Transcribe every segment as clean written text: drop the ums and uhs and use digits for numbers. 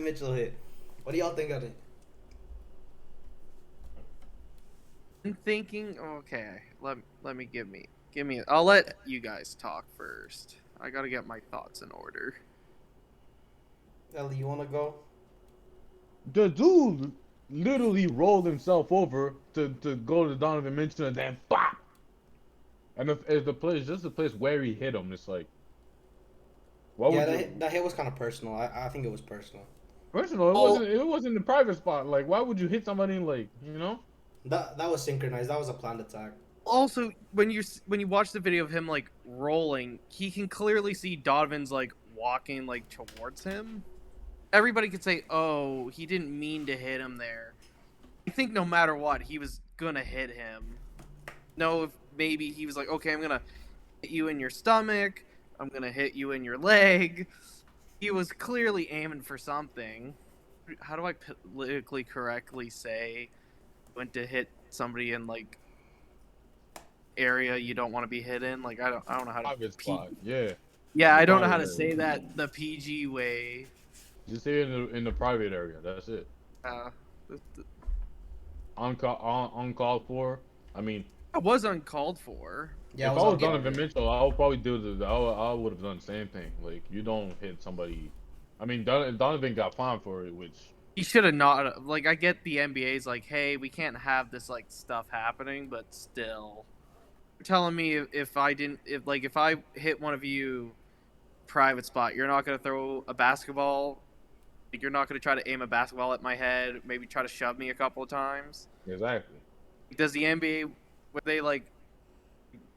Mitchell hit. What do y'all think of it? I'm thinking. Okay, let me give me. I'll let you guys talk first. I gotta get my thoughts in order. Ellie, you wanna go? The dude literally rolled himself over to go to Donovan Mitchell and then bop. And if the place just the place where he hit him, it's like, why Yeah, would that hit was kind of personal. I think it was personal. First of all, Oh, it wasn't the private spot. Like, why would you hit somebody like, that was synchronized. That was a planned attack. Also, when you watch the video of him like rolling, he can clearly see Donovan's like walking like towards him. Everybody could say, "Oh, he didn't mean to hit him there." I think no matter what, he was gonna hit him. No, if maybe he was like, "Okay, I'm gonna hit you in your stomach. I'm gonna hit you in your leg." He was clearly aiming for something. How do I politically correctly say went to hit somebody in like area you don't want to be hit in? Like I don't know how to private spot? Yeah, Yeah, the I don't know how private to area. say that the PG way. Just say it in the private area. That's it. Uh, Uncalled for. I mean, that was uncalled for. Yeah, it if I was was uncalled Donovan for. Mitchell, I would probably do the. I would have done the same thing. Like, you don't hit somebody. I mean, Donovan got fined for it, which He should have not. Like, I get the NBA's like, hey, we can't have this like stuff happening, but still, you're telling me if I didn't, if I hit one of you private spot, you're not gonna throw a basketball. Like, you're not gonna try to aim a basketball at my head. Maybe try to shove me a couple of times. exactly. Does the NBA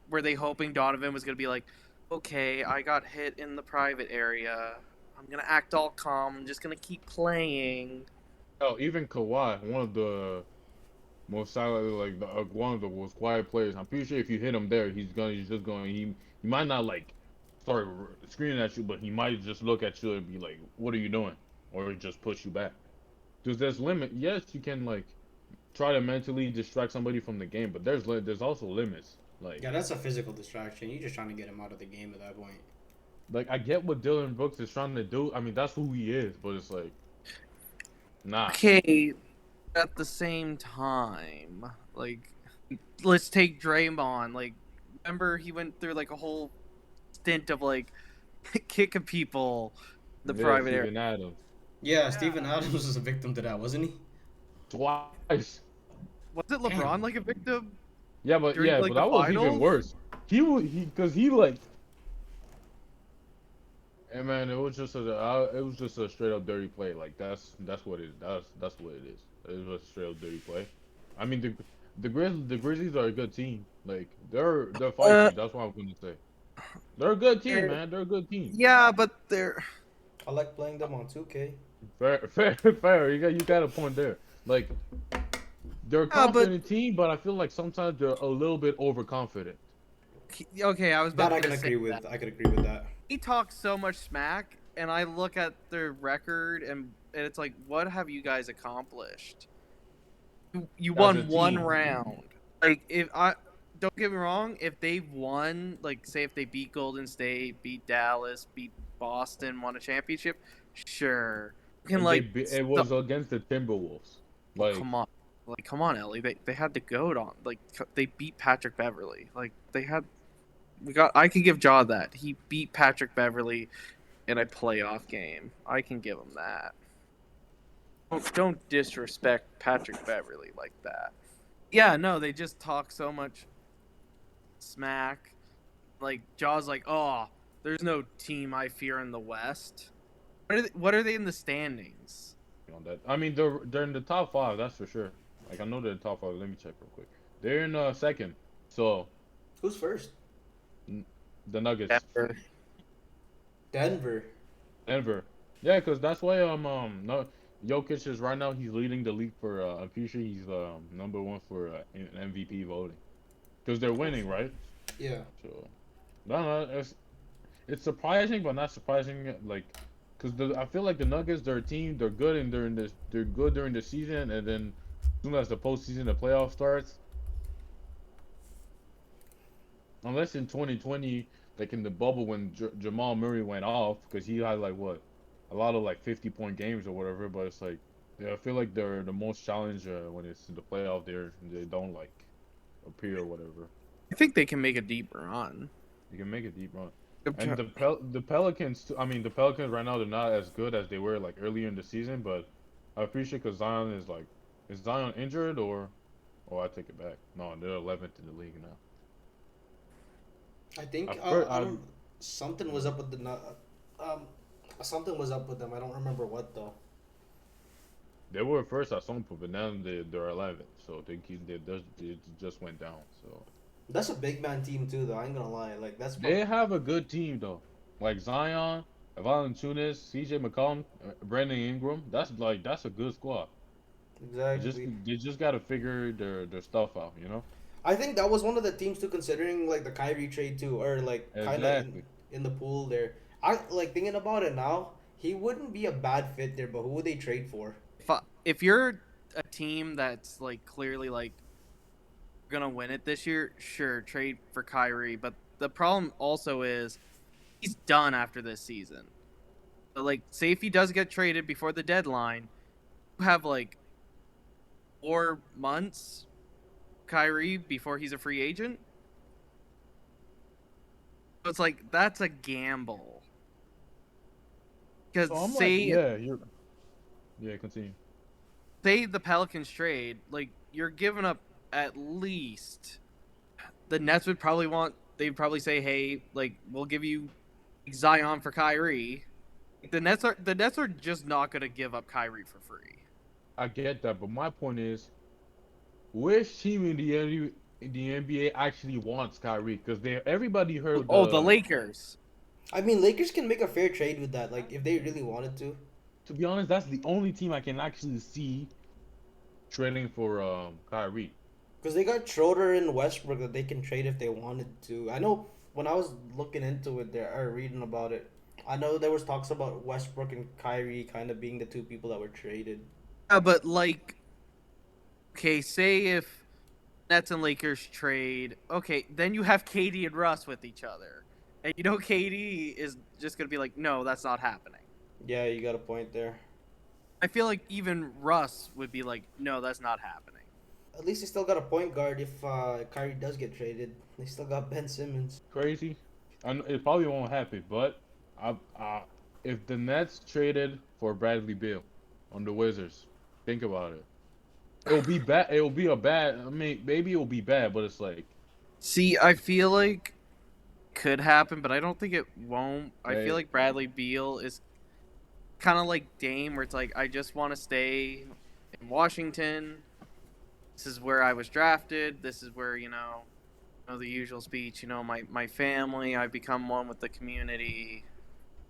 were they hoping Donovan was gonna be like, okay, I got hit in the private area. I'm gonna act all calm. I'm just gonna keep playing. Oh, even Kawhi, one of the most silent, like one of the most quiet players. I'm pretty sure if you hit him there, he's just going. He might not like start screaming at you, but he might just look at you and be like, "What are you doing?" Or just push you back. Because there's limit. Yes, you can like try to mentally distract somebody from the game, but there's also limits. Yeah, that's a physical distraction. You're just trying to get him out of the game at that point. Like I get what Dylan Brooks is trying to do. I mean, that's who he is, but it's like, nah. Okay, at the same time, like, let's take Draymond. Like, remember he went through like a whole stint of like kicking people in the Yeah, private area. Steven Adams Yeah, Steven Adams was a victim to that, wasn't he? twice. Was it Damn. LeBron like a victim during Yeah, like but the that was even finals? worse. Because he like, and man, it was just a straight up dirty play. Like that's what it is. That's what it is. It was a straight up dirty play. I mean the Grizzlies are a good team. Like they're Uh, feisty. That's what I'm gonna say. They're a good team, man. They're a good team. yeah, but they're I like playing them on 2K. Fair. You got a point there. Like they're a yeah, but confident team, but I feel like sometimes they're a little bit overconfident. okay. I was That about I to can say agree that with. I could agree with that. he talks so much smack, and I look at their record, and it's like, what have you guys accomplished? You As a won one team. round. Like, if I don't get me wrong, if they won, like, say if they beat Golden State, beat Dallas, beat Boston, won a championship, sure. You can And like, it was against the Timberwolves. oh, Like come on. Like, come on, Ellie. They had the goat on. Like, they beat Patrick Beverly. Like, they had. I can give Jaw that. He beat Patrick Beverly in a playoff game. I can give him that. Don't disrespect Patrick Beverly like that. Yeah, no, they just talk so much smack. Like Jaw's like, oh, there's no team I fear in the West. What are they in the standings? on that. I mean, they're in the top five, that's for sure. Like I know they're in the top five. Let me check real quick. They're in second. So Who's first? n- the Nuggets, Denver. Denver. Denver. Yeah, because that's why no Jokic is right now. He's leading the league for. I'm pretty sure he's number one for MVP voting because they're winning, right? Yeah. So no, no, it's surprising, but not surprising. Like, because I feel like the Nuggets, they're a team, they're good, and they're good during the season, and then as soon as the postseason, the playoff starts, unless in 2020, like in the bubble when Jamal Murray went off, because he had like what, a lot of like 50-point games or whatever, but it's like I feel like they're the most challenged when it's in the playoff. They don't like appear or whatever. I think they can make a deep run. You can make a deep run. I'm And try- the Pelicans, I mean, the Pelicans right now they're not as good as they were like earlier in the season, but I appreciate because Zion is Zion injured or? Oh, I take it back. No, they're 11th in the league now. I think I don't. Something was up with the something was up with them. I don't remember what though. They were first at some point, but now they're 11th, so they just went down. So That's a big man team too, though. I ain't gonna lie. Like that's they have a good team though, like Zion, Valanciunas, C.J. McCollum, Brandon Ingram. That's a good squad. exactly. They just gotta figure their stuff out, you know. I think that was one of the teams too, considering like the Kyrie trade too, or like kind of Exactly. in the pool there. I like thinking about it now. He wouldn't be a bad fit there, but who would they trade for? if you're a team that's like clearly like gonna win it this year, sure, trade for Kyrie. But the problem also is he's done after this season. But like, say if he does get traded before the deadline, you have like 4 months Kyrie before he's a free agent. So it's like that's a gamble. Because So I'm like, say yeah, continue. say the Pelicans trade, like you're giving up at least the Nets would probably want they'd probably say, hey, like we'll give you Zion for Kyrie. The Nets are just not gonna give up Kyrie for free. I get that, but my point is, which team in the NBA actually wants Kyrie? Because everybody heard Oh, the the. Lakers. I mean, Lakers can make a fair trade with that, like if they really wanted to. To be honest, that's the only team I can actually see trading for Kyrie. Because they got Schroeder and Westbrook that they can trade if they wanted to. I know when I was looking into it there or reading about it, I know there was talks about Westbrook and Kyrie kind of being the two people that were traded. Yeah, but like, okay, say if Nets and Lakers trade, okay, then you have KD and Russ with each other, and you know KD is just gonna be like, no, that's not happening. Yeah, you got a point there. I feel like even Russ would be like, no, that's not happening. At least they still got a point guard if Kyrie does get traded. They still got Ben Simmons. Crazy. It probably won't happen, but if the Nets traded for Bradley Beal on the Wizards, think about it. It'll be bad. It'll be a bad. I mean, maybe it'll be bad, but it's like, See, I feel like could happen, but I don't think it won't. I Hey. feel like Bradley Beal is kind of like Dame, where it's like I just want to stay in Washington. This is where I was drafted. This is where the usual speech. My family. I become one with the community.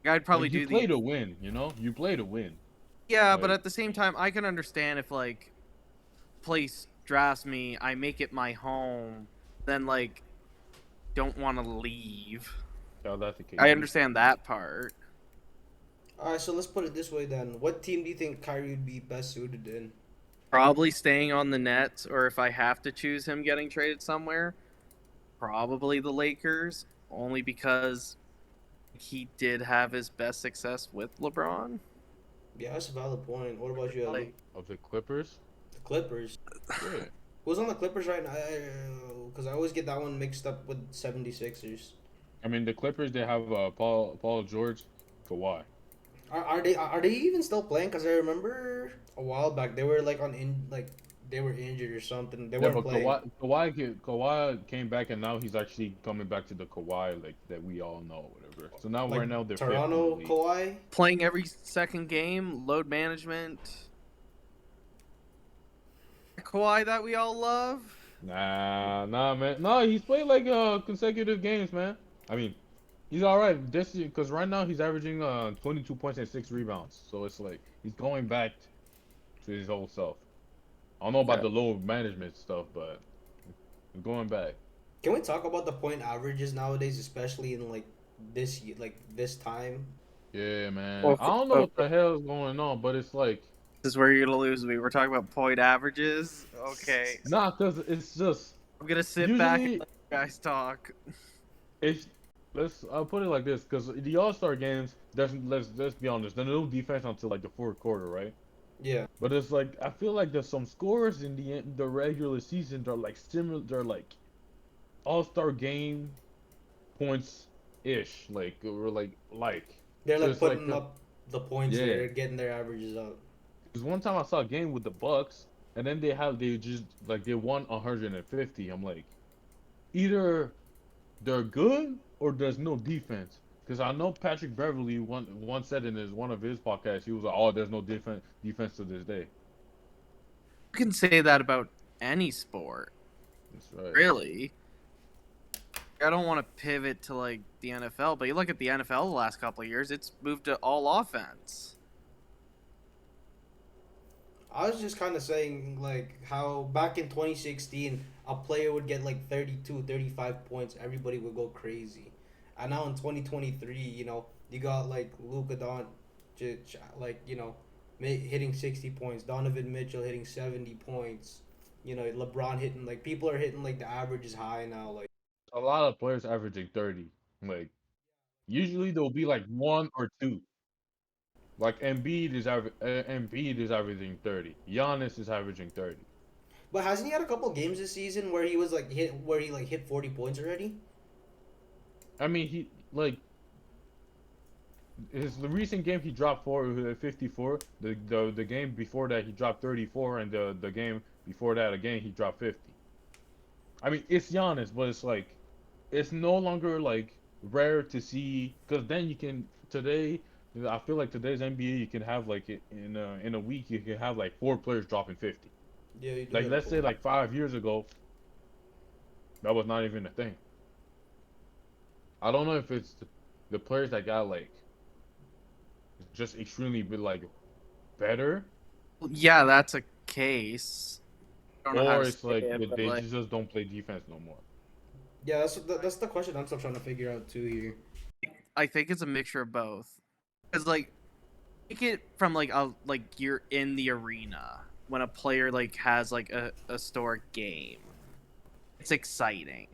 I'd probably you do play the to win. You know, you play to win. yeah, but Like, at the same time, I can understand if like place drafts me, I make it my home, then like don't want to leave. yeah, that's the case. I understand that part. Alright, so let's put it this way then. What team do you think Kyrie would be best suited in? Probably staying on the Nets, or if I have to choose him getting traded somewhere, probably the Lakers, only because he did have his best success with LeBron. Yeah, that's a valid point. What about you, Ellie? Of the Clippers. The Clippers. Yeah. Who's on the Clippers right now? Because I always get that one mixed up with 76ers. I mean, the Clippers. They have Paul George, Kawhi. Are they even still playing? Because I remember a while back they were like they were injured or something. They Yeah, weren't but playing. Kawhi came back, and now he's actually coming back to the Kawhi like that we all know, whatever. So now Like right now they're fifth in the Toronto league. Kawhi. Playing every second game, load management. Kawhi that we all love. Nah, man. No, he's played like consecutive games, man. I mean, he's all right this year because right now he's averaging 22 points and 6 rebounds. So it's like he's going back to his old self. I don't know about Yeah. the load management stuff, but he's going back. Can we talk about the point averages nowadays, especially in like this year, like this time? Yeah, man. Well, I don't know what the hell is going on, but it's like This is where you're gonna lose me. We're talking about point averages. Okay, nah, cause it's just I'm gonna sit back and usually let you guys talk. it's I'll put it like this, because the All-Star games, let's be honest, there's no defense until like the fourth quarter, right? Yeah. But it's like I feel like there's some scores in the regular season that are like similar, they're like All-Star game points ish, like. They're So like it's like putting up the points yeah. there, getting their averages up. Because one time I saw a game with the Bucks, and then they just like they won 150. I'm like, either they're good or there's no defense. Because I know Patrick Beverly once said in his one of his podcasts, he was like, "Oh, there's no defense to this day." You can say that about any sport, That's right. really. I don't want to pivot to like the NFL, but you look at the NFL the last couple of years, it's moved to all offense. I was just kind of saying like how back in 2016 a player would get like 32, 35 points, everybody would go crazy. And now in 2023, you got like Luka Doncic like, hitting 60 points, Donovan Mitchell hitting 70 points. LeBron hitting like people are hitting like the average is high now like A lot of players averaging 30. Like usually there'll be like one or two. Like Embiid is averaging 30. Giannis is averaging 30. but hasn't he had a couple games this season where he was like hit 40 points already? I mean, he like his the recent game he dropped 54. The game before that he dropped 34, and the game before that again he dropped 50. I mean, it's Giannis, but it's like it's no longer like rare to see, because then you can today. I feel like today's NBA you can have like in a week you can have like four players dropping 50. Yeah, you do Like get a let's say point. like 5 years ago that was not even a thing. I don't know if it's the players that got like just extremely like better, Yeah, that's a case. I don't know how or to say it's like it, but they like just don't play defense no more. Yeah, that's the question I'm still trying to figure out too here. I think it's a mixture of both. Cause like take it from like you're in the arena when a player like has like a historic game. It's exciting.